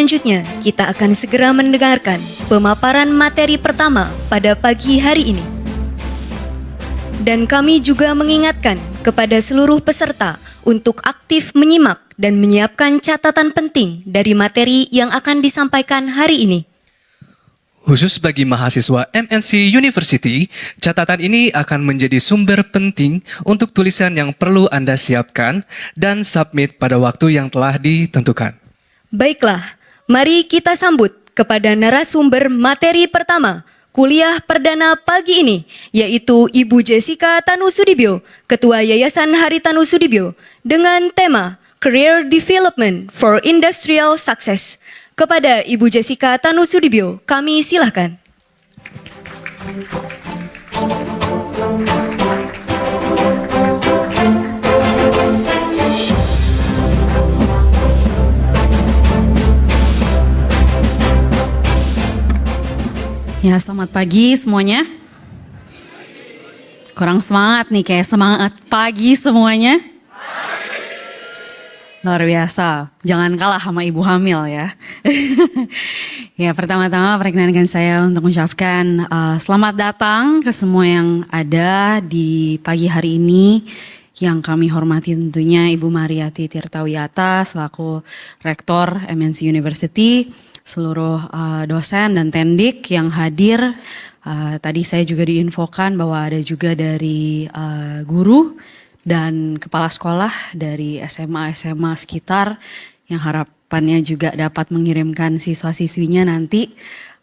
selanjutnya, kita akan segera mendengarkan pemaparan materi pertama pada pagi hari ini. Dan kami juga mengingatkan kepada seluruh peserta untuk aktif menyimak dan menyiapkan catatan penting dari materi yang akan disampaikan hari ini. Khusus bagi mahasiswa MNC University, catatan ini akan menjadi sumber penting untuk tulisan yang perlu Anda siapkan dan submit pada waktu yang telah ditentukan. Baiklah, mari kita sambut kepada narasumber materi pertama kuliah perdana pagi ini, yaitu Ibu Jessica Tanusudibyo, Ketua Yayasan Haritanu Sudibyo, dengan tema Career Development for Industrial Success. Kepada Ibu Jessica Tanusudibyo, kami silakan. Ya, selamat pagi semuanya. Kurang semangat nih, kayak semangat pagi semuanya. Luar biasa, jangan kalah sama ibu hamil ya. Ya, pertama-tama perkenankan saya untuk mengucapkan selamat datang ke semua yang ada di pagi hari ini. Yang kami hormati tentunya Ibu Mariati Tirtawiyata selaku Rektor MNC University, seluruh dosen dan tendik yang hadir. Tadi saya juga diinfokan bahwa ada juga dari guru dan kepala sekolah dari SMA-SMA sekitar yang harapannya juga dapat mengirimkan siswa-siswinya nanti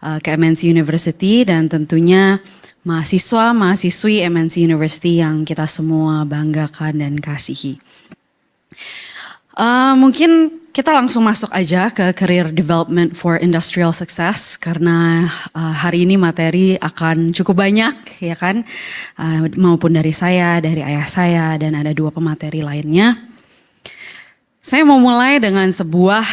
ke MNC University, dan tentunya mahasiswa-mahasiswi MNC University yang kita semua banggakan dan kasihi. Mungkin kita langsung masuk aja ke Career Development for Industrial Success karena hari ini materi akan cukup banyak ya kan, maupun dari saya, dari ayah saya, dan ada 2 pemateri lainnya. Saya mau mulai dengan sebuah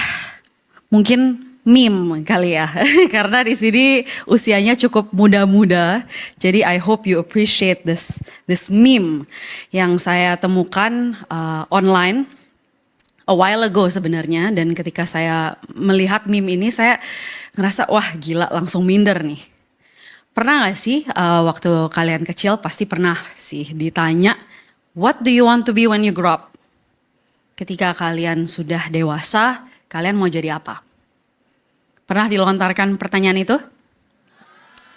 mungkin meme kali ya, karena di sini usianya cukup muda-muda, jadi I hope you appreciate this meme yang saya temukan online a while ago sebenarnya, dan ketika saya melihat meme ini saya ngerasa wah gila, langsung minder nih. Pernah gak sih waktu kalian kecil, pasti pernah sih ditanya, what do you want to be when you grow up? Ketika kalian sudah dewasa, kalian mau jadi apa? Pernah dilontarkan pertanyaan itu?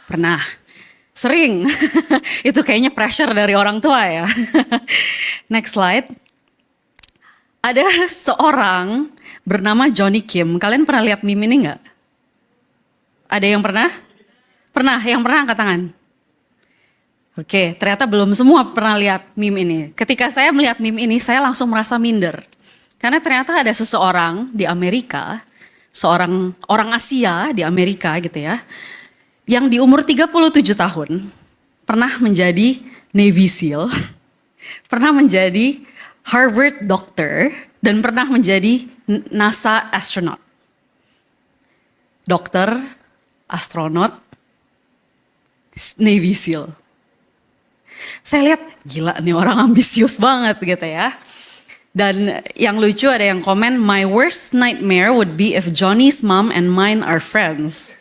Pernah. Sering. Itu kayaknya pressure dari orang tua ya. Next slide. Ada seorang bernama Johnny Kim. Kalian pernah lihat meme ini enggak? Ada yang pernah? Pernah, yang pernah angkat tangan. Oke, ternyata belum semua pernah lihat meme ini. Ketika saya melihat meme ini, saya langsung merasa minder. Karena ternyata ada seseorang di Amerika, seorang orang Asia di Amerika gitu ya, yang di umur 37 tahun pernah menjadi Navy SEAL, pernah menjadi Harvard Doctor, dan pernah menjadi NASA Astronaut. Dokter, astronot, Navy SEAL. Saya lihat gila nih orang ambisius banget gitu ya. Dan yang lucu ada yang komen, my worst nightmare would be if Johnny's mom and mine are friends.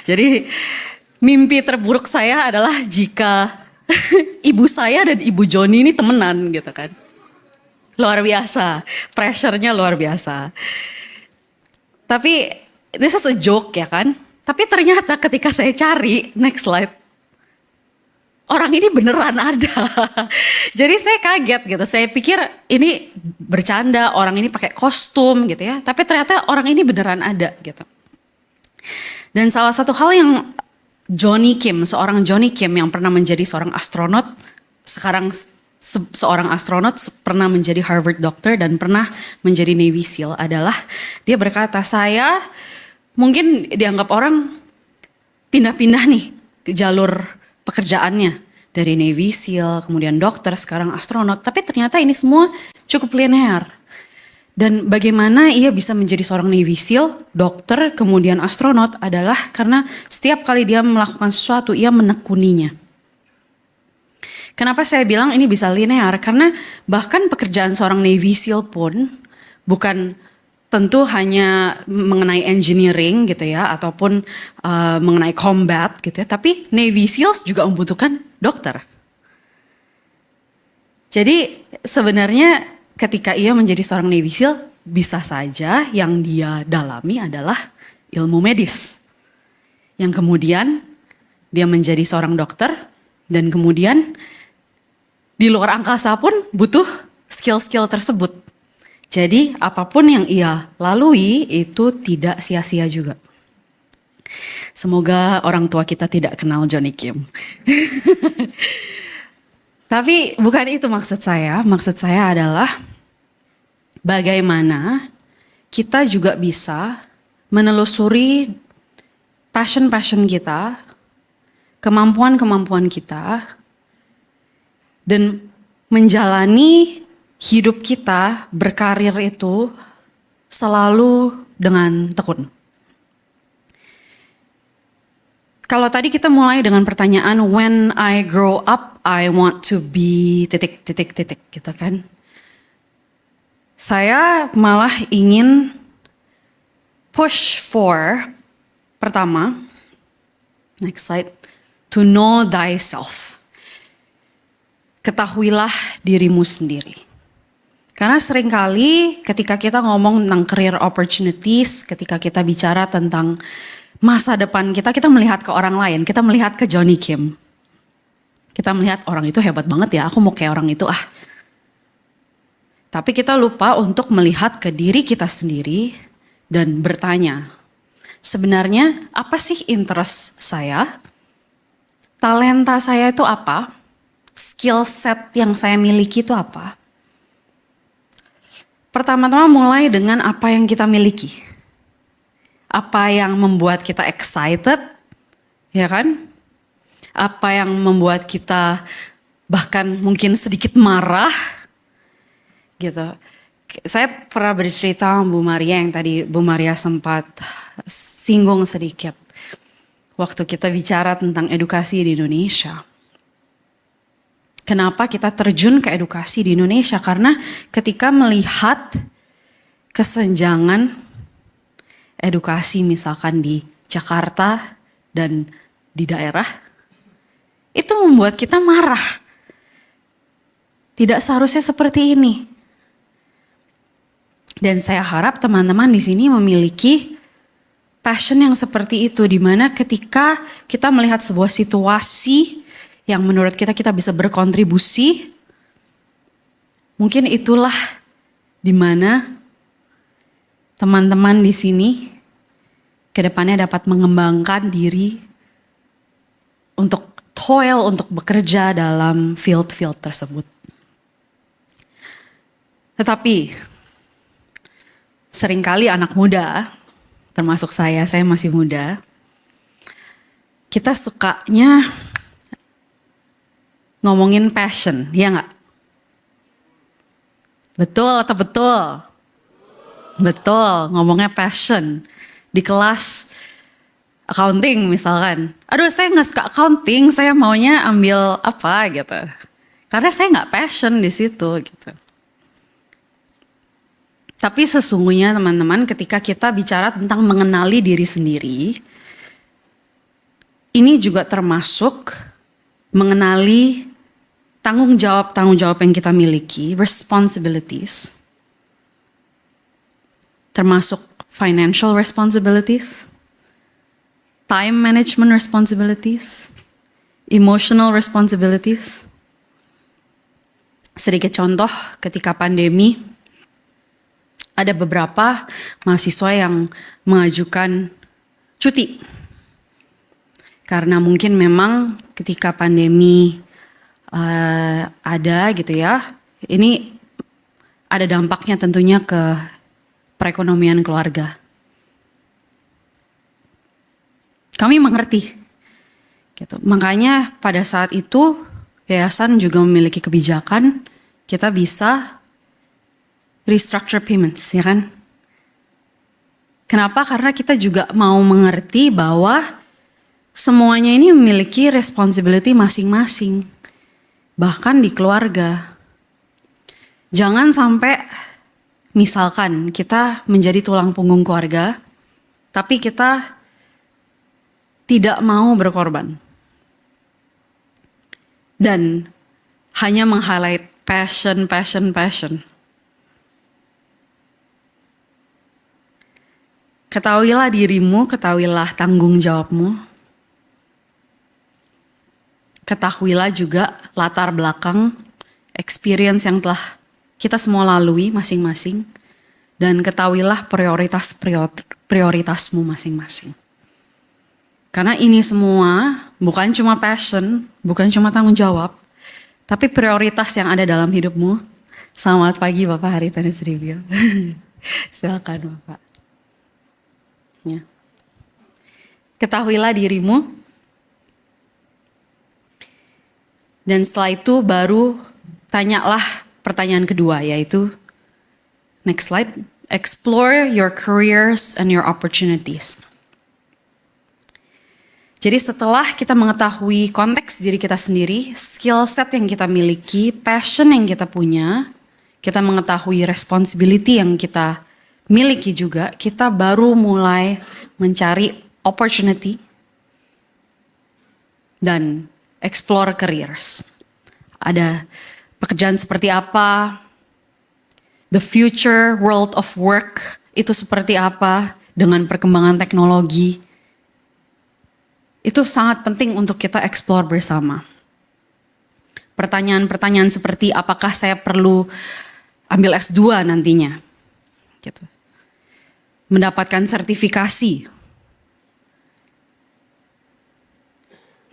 Jadi mimpi terburuk saya adalah jika ibu saya dan ibu Johnny ini temenan gitu kan. Luar biasa, pressure-nya luar biasa. Tapi this is a joke ya kan. Tapi ternyata ketika saya cari, next slide, orang ini beneran ada. Jadi saya kaget gitu. Saya pikir ini bercanda, orang ini pakai kostum gitu ya. Tapi ternyata orang ini beneran ada gitu. Dan salah satu hal yang Johnny Kim, seorang Johnny Kim yang pernah menjadi seorang astronot, sekarang seorang astronot, pernah menjadi Harvard Doctor dan pernah menjadi Navy SEAL adalah dia berkata, saya mungkin dianggap orang pindah-pindah nih ke jalur pekerjaannya dari Navy SEAL, kemudian dokter, sekarang astronot. Tapi ternyata ini semua cukup linear. Dan bagaimana ia bisa menjadi seorang Navy SEAL, dokter, kemudian astronot adalah karena setiap kali dia melakukan sesuatu, ia menekuninya. Kenapa saya bilang ini bisa linear? Karena bahkan pekerjaan seorang Navy SEAL pun bukan tentu hanya mengenai engineering gitu ya, ataupun mengenai combat gitu ya, tapi Navy SEALs juga membutuhkan dokter. Jadi sebenarnya ketika ia menjadi seorang Navy SEAL, bisa saja yang dia dalami adalah ilmu medis. Yang kemudian dia menjadi seorang dokter, dan kemudian di luar angkasa pun butuh skill-skill tersebut. Jadi apapun yang ia lalui itu tidak sia-sia juga. Semoga orang tua kita tidak kenal Johnny Kim. Tapi bukan itu maksud saya. Maksud saya adalah bagaimana kita juga bisa menelusuri passion-passion kita, kemampuan-kemampuan kita, dan menjalani hidup kita berkarir itu selalu dengan tekun. Kalau tadi kita mulai dengan pertanyaan, when I grow up, I want to be ... gitu kan. Saya malah ingin push for, pertama, next slide, to know thyself. Ketahuilah dirimu sendiri. Karena seringkali ketika kita ngomong tentang career opportunities, ketika kita bicara tentang masa depan kita melihat ke orang lain, kita melihat ke Johnny Kim. Kita melihat orang itu hebat banget ya, aku mau kayak orang itu ah. Tapi kita lupa untuk melihat ke diri kita sendiri dan bertanya, sebenarnya apa sih interest saya? Talenta saya itu apa? Skill set yang saya miliki itu apa? Pertama-tama mulai dengan apa yang kita miliki. Apa yang membuat kita excited, ya kan? Apa yang membuat kita bahkan mungkin sedikit marah, gitu. Saya pernah bercerita sama Bu Maria yang tadi Bu Maria sempat singgung sedikit. Waktu kita bicara tentang edukasi di Indonesia. Kenapa kita terjun ke edukasi di Indonesia? Karena ketika melihat kesenjangan edukasi misalkan di Jakarta dan di daerah, itu membuat kita marah. Tidak seharusnya seperti ini. Dan saya harap teman-teman di sini memiliki passion yang seperti itu, di mana ketika kita melihat sebuah situasi yang menurut kita bisa berkontribusi, mungkin itulah di mana teman-teman di sini kedepannya dapat mengembangkan diri untuk toil, untuk bekerja dalam field-field tersebut. Tetapi seringkali anak muda, termasuk saya masih muda, kita sukanya ngomongin passion, ya nggak? Betul atau betul? Betul, ngomongnya passion. Di kelas accounting misalkan. Aduh saya nggak suka accounting, saya maunya ambil apa gitu. Karena saya nggak passion di situ gitu. Tapi sesungguhnya teman-teman ketika kita bicara tentang mengenali diri sendiri, ini juga termasuk mengenali tanggung jawab yang kita miliki, responsibilities. Termasuk financial responsibilities, time management responsibilities, emotional responsibilities. Sedikit contoh, ketika pandemi, ada beberapa mahasiswa yang mengajukan cuti. Karena mungkin memang ketika pandemi ada gitu ya, ini ada dampaknya tentunya ke perekonomian keluarga. Kami mengerti. Gitu. Makanya pada saat itu yayasan juga memiliki kebijakan kita bisa restructure payments, ya kan? Kenapa? Karena kita juga mau mengerti bahwa semuanya ini memiliki responsibility masing-masing. Bahkan di keluarga. Jangan sampai misalkan kita menjadi tulang punggung keluarga, tapi kita tidak mau berkorban. Dan hanya meng-highlight passion. Ketahuilah dirimu, ketahuilah tanggung jawabmu. Ketahuilah juga latar belakang, experience yang telah kita semua lalui masing-masing. Dan ketahuilah prioritasmu masing-masing. Karena ini semua bukan cuma passion, bukan cuma tanggung jawab, tapi prioritas yang ada dalam hidupmu. Selamat pagi Bapak Haritanu Sudibyo. Silakan Bapak. Ya. Ketahuilah dirimu. Dan setelah itu baru tanyalah pertanyaan kedua, yaitu next slide. Explore your careers and your opportunities. Jadi setelah kita mengetahui konteks diri kita sendiri, skill set yang kita miliki, passion yang kita punya, kita mengetahui responsibility yang kita miliki juga, kita baru mulai mencari opportunity dan explore careers. Ada pekerjaan seperti apa, the future world of work itu seperti apa dengan perkembangan teknologi. Itu sangat penting untuk kita explore bersama. Pertanyaan-pertanyaan seperti apakah saya perlu ambil S2 nantinya? Gitu. Mendapatkan sertifikasi.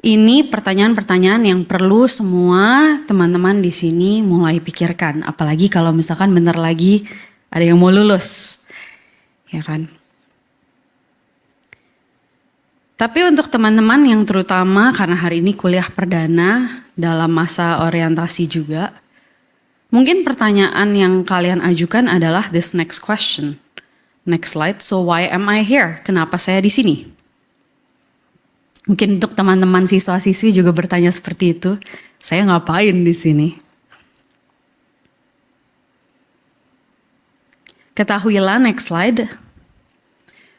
Ini pertanyaan-pertanyaan yang perlu semua teman-teman di sini mulai pikirkan. Apalagi kalau misalkan bentar lagi ada yang mau lulus. Ya kan? Tapi untuk teman-teman yang terutama karena hari ini kuliah perdana dalam masa orientasi juga, mungkin pertanyaan yang kalian ajukan adalah this next question. Next slide, so why am I here? Kenapa saya di sini? Mungkin untuk teman-teman siswa-siswi juga bertanya seperti itu, saya ngapain di sini? Ketahuilah, next slide,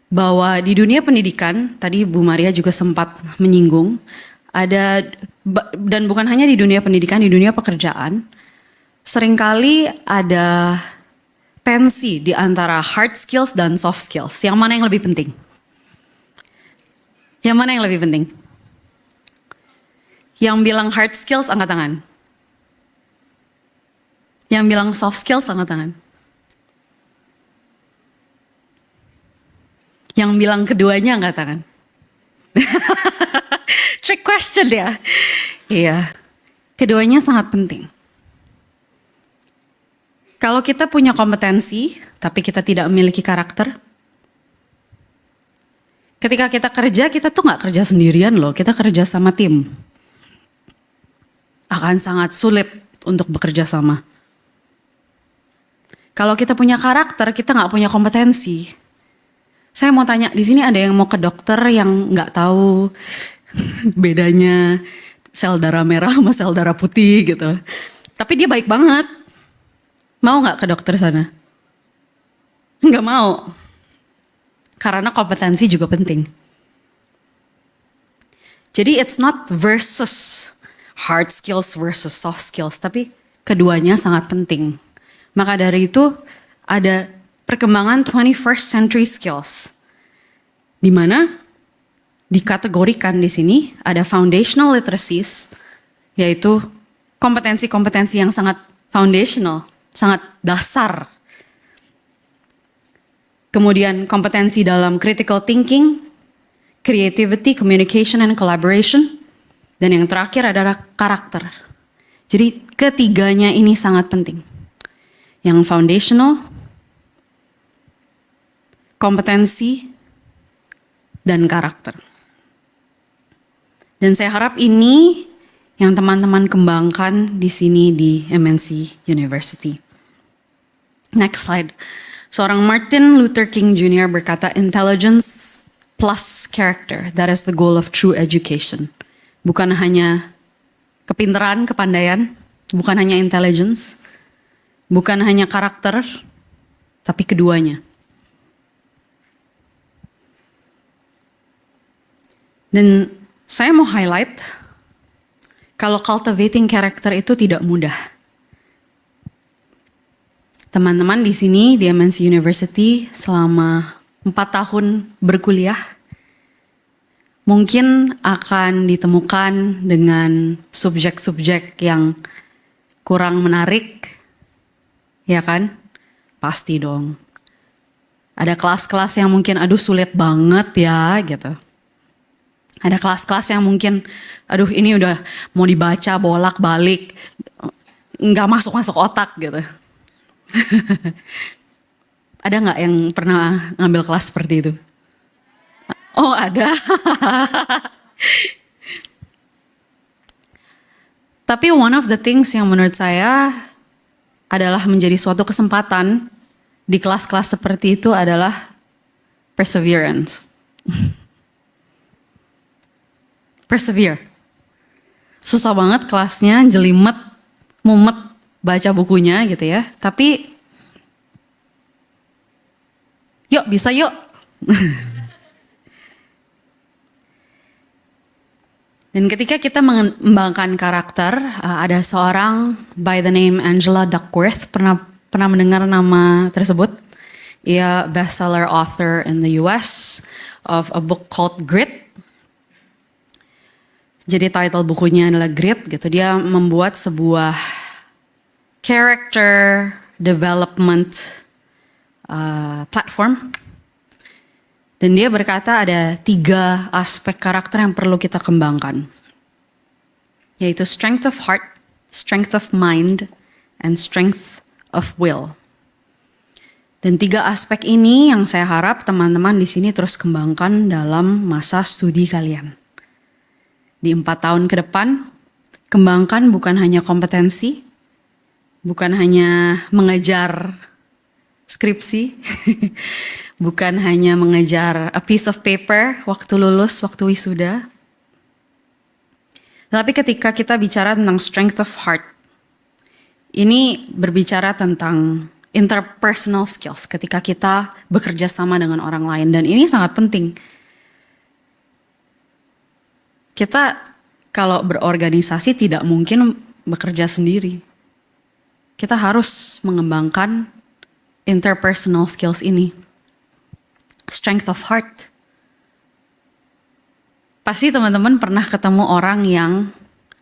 bahwa di dunia pendidikan, tadi Bu Maria juga sempat menyinggung, ada, dan bukan hanya di dunia pendidikan, di dunia pekerjaan, seringkali ada tensi di antara hard skills dan soft skills. Yang mana yang lebih penting? Yang mana yang lebih penting? Yang bilang hard skills, angkat tangan. Yang bilang soft skills, angkat tangan. Yang bilang keduanya angkat tangan. Trick question ya. Iya. Keduanya sangat penting. Kalau kita punya kompetensi, tapi kita tidak memiliki karakter. Ketika kita kerja, kita tuh gak kerja sendirian loh. Kita kerja sama tim. Akan sangat sulit untuk bekerja sama. Kalau kita punya karakter, kita gak punya kompetensi. Saya mau tanya, di sini ada yang mau ke dokter yang nggak tahu bedanya sel darah merah sama sel darah putih gitu. Tapi dia baik banget. Mau nggak ke dokter sana? Nggak mau. Karena kompetensi juga penting. Jadi it's not versus hard skills versus soft skills, tapi keduanya sangat penting. Maka dari itu ada perkembangan 21st century skills, di mana dikategorikan di sini ada foundational literacies, yaitu kompetensi-kompetensi yang sangat foundational, sangat dasar. Kemudian kompetensi dalam critical thinking, creativity, communication, and collaboration, dan yang terakhir adalah karakter. Jadi ketiganya ini sangat penting. Yang foundational, kompetensi, dan karakter. Dan saya harap ini yang teman-teman kembangkan di sini di MNC University. Next slide. Seorang Martin Luther King Jr. berkata, intelligence plus character, that is the goal of true education. Bukan hanya kepintaran, kepandaian, bukan hanya intelligence, bukan hanya karakter, tapi keduanya. Dan saya mau highlight kalau cultivating character itu tidak mudah. Teman-teman di sini di MNC University selama 4 tahun berkuliah mungkin akan ditemukan dengan subjek-subjek yang kurang menarik, ya kan? Pasti dong. Ada kelas-kelas yang mungkin aduh sulit banget ya gitu. Ada kelas-kelas yang mungkin aduh ini udah mau dibaca bolak-balik, nggak masuk-masuk otak gitu. Ada nggak yang pernah ngambil kelas seperti itu? Oh ada. Tapi one of the things yang menurut saya adalah menjadi suatu kesempatan di kelas-kelas seperti itu adalah perseverance. Persevere. Susah banget kelasnya, jelimet, mumet baca bukunya gitu ya. Tapi yuk bisa yuk. Dan ketika kita mengembangkan karakter, ada seorang by the name Angela Duckworth, pernah mendengar nama tersebut? Ia bestseller author in the US of a book called Grit. Jadi title bukunya adalah Grit gitu. Dia membuat sebuah character development platform. Dan dia berkata ada 3 aspek karakter yang perlu kita kembangkan. Yaitu strength of heart, strength of mind, and strength of will. Dan 3 aspek ini yang saya harap teman-teman di sini terus kembangkan dalam masa studi kalian. Di 4 tahun ke depan, kembangkan bukan hanya kompetensi, bukan hanya mengejar skripsi, bukan hanya mengejar a piece of paper waktu lulus, waktu wisuda. Tapi ketika kita bicara tentang strength of heart, ini berbicara tentang interpersonal skills ketika kita bekerja sama dengan orang lain. Dan ini sangat penting. Kita kalau berorganisasi tidak mungkin bekerja sendiri. Kita harus mengembangkan interpersonal skills ini. Strength of heart. Pasti teman-teman pernah ketemu orang yang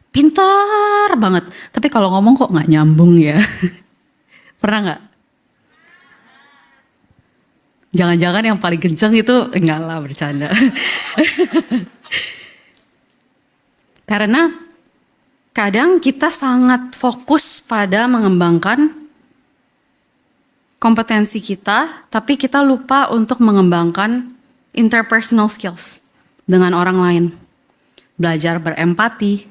pintar banget, tapi kalau ngomong kok nggak nyambung ya. Pernah nggak? Jangan-jangan yang paling kenceng itu enggak lah, bercanda. Karena kadang kita sangat fokus pada mengembangkan kompetensi kita, tapi kita lupa untuk mengembangkan interpersonal skills dengan orang lain. Belajar berempati.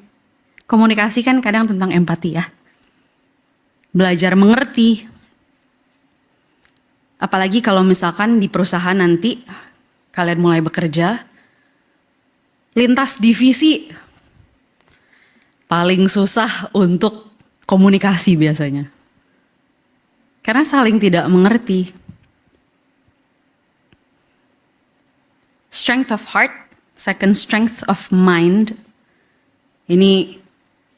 Komunikasi kan kadang tentang empati ya. Belajar mengerti. Apalagi kalau misalkan di perusahaan nanti kalian mulai bekerja, lintas divisi paling susah untuk komunikasi biasanya. Karena saling tidak mengerti. Strength of heart, second strength of mind. Ini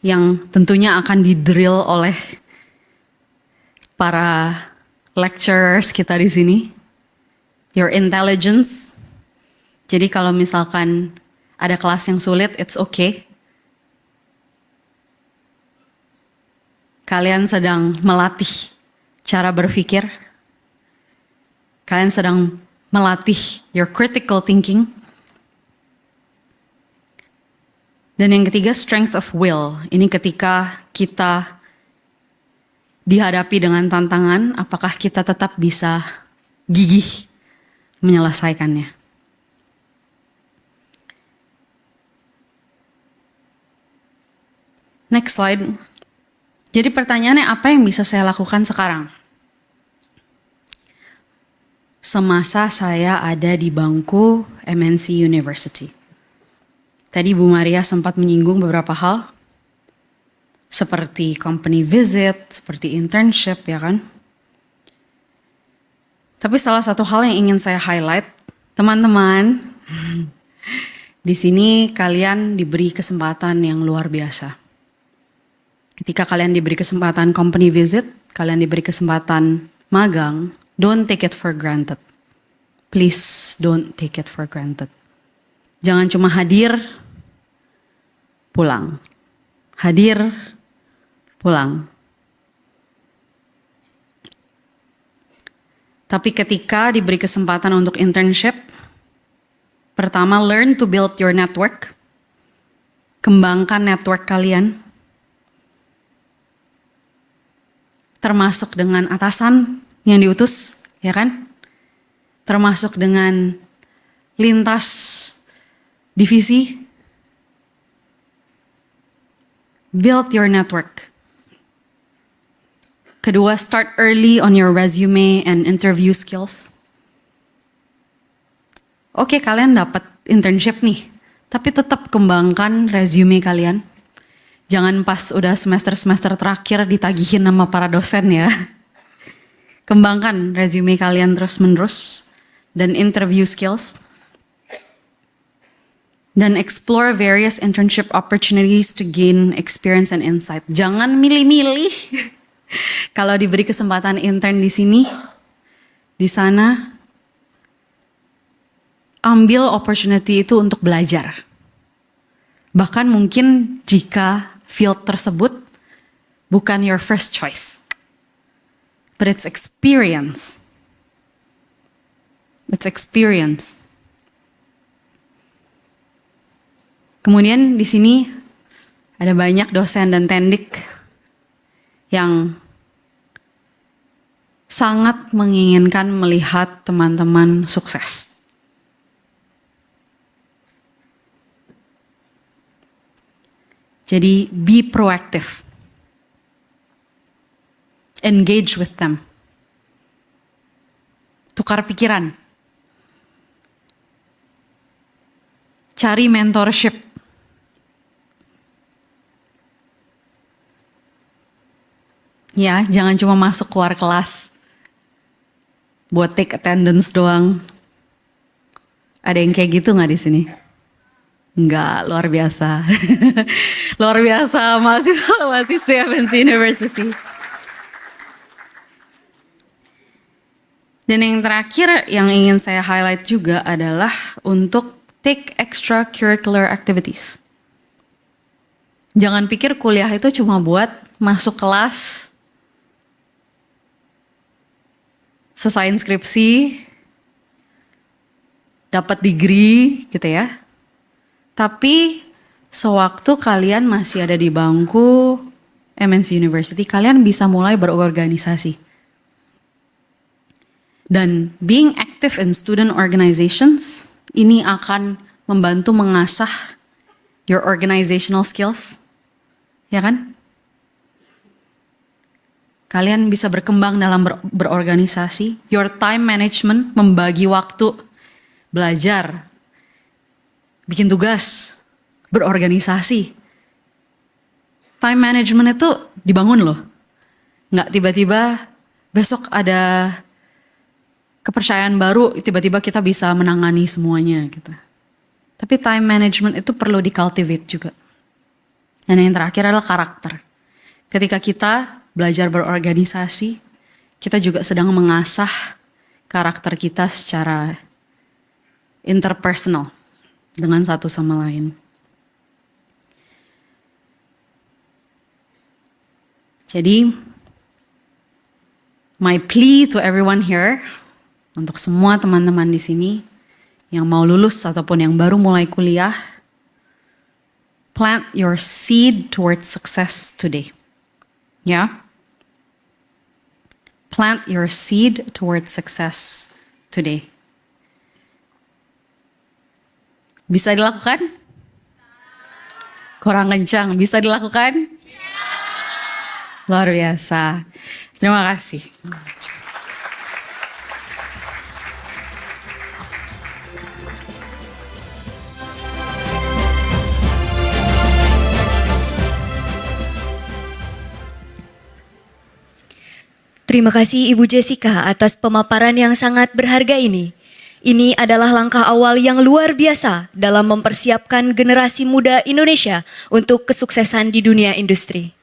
yang tentunya akan di-drill oleh para lecturers kita di sini. Your intelligence. Jadi kalau misalkan ada kelas yang sulit, it's okay. Kalian sedang melatih cara berpikir. Kalian sedang melatih your critical thinking. Dan yang ketiga, strength of will. Ini ketika kita dihadapi dengan tantangan, apakah kita tetap bisa gigih menyelesaikannya. Next slide. Jadi pertanyaannya, apa yang bisa saya lakukan sekarang? Semasa saya ada di bangku MNC University. Tadi Bu Maria sempat menyinggung beberapa hal. Seperti company visit, seperti internship ya kan. Tapi salah satu hal yang ingin saya highlight, teman-teman, di sini kalian diberi kesempatan yang luar biasa. Ketika kalian diberi kesempatan company visit, kalian diberi kesempatan magang, don't take it for granted. Please don't take it for granted. Jangan cuma hadir, pulang. Hadir, pulang. Tapi ketika diberi kesempatan untuk internship, pertama, learn to build your network. Kembangkan network kalian. Termasuk dengan atasan yang diutus, ya kan? Termasuk dengan lintas divisi. Build your network. Kedua, start early on your resume and interview skills. Oke, kalian dapat internship nih, tapi tetap kembangkan resume kalian. Jangan pas udah semester-semester terakhir ditagihin nama para dosen ya. Kembangkan resume kalian terus-menerus dan interview skills. Dan explore various internship opportunities to gain experience and insight. Jangan milih-milih. Kalau diberi kesempatan intern di sini, di sana, ambil opportunity itu untuk belajar. Bahkan mungkin jika field tersebut bukan your first choice, but it's experience. It's experience. Kemudian di sini ada banyak dosen dan tendik yang sangat menginginkan melihat teman-teman sukses. Jadi be proactive. Engage with them. Tukar pikiran. Cari mentorship. Ya, jangan cuma masuk keluar kelas. Buat take attendance doang. Ada yang kayak gitu nggak di sini? Enggak, luar biasa. Luar biasa mahasiswa MNC University. Dan yang terakhir yang ingin saya highlight juga adalah untuk take extracurricular activities. Jangan pikir kuliah itu cuma buat masuk kelas, selesai skripsi, dapat degree gitu ya. Tapi sewaktu kalian masih ada di bangku MNC University, kalian bisa mulai berorganisasi. Dan being active in student organizations, ini akan membantu mengasah your organizational skills. Ya kan? Kalian bisa berkembang dalam berorganisasi. Your time management, membagi waktu, belajar, bikin tugas, berorganisasi. Time management itu dibangun loh. Nggak tiba-tiba besok ada kepercayaan baru, tiba-tiba kita bisa menangani semuanya gitu. Tapi time management itu perlu di-cultivate juga. Dan yang terakhir adalah karakter. Ketika kita belajar berorganisasi, kita juga sedang mengasah karakter kita secara interpersonal dengan satu sama lain. Jadi, my plea to everyone here, untuk semua teman-teman di sini yang mau lulus ataupun yang baru mulai kuliah, plant your seed towards success today. Ya. Plant your seed towards success today. Bisa dilakukan? Kurang kencang, bisa dilakukan? Luar biasa. Terima kasih. Terima kasih Ibu Jessica atas pemaparan yang sangat berharga ini. Ini adalah langkah awal yang luar biasa dalam mempersiapkan generasi muda Indonesia untuk kesuksesan di dunia industri.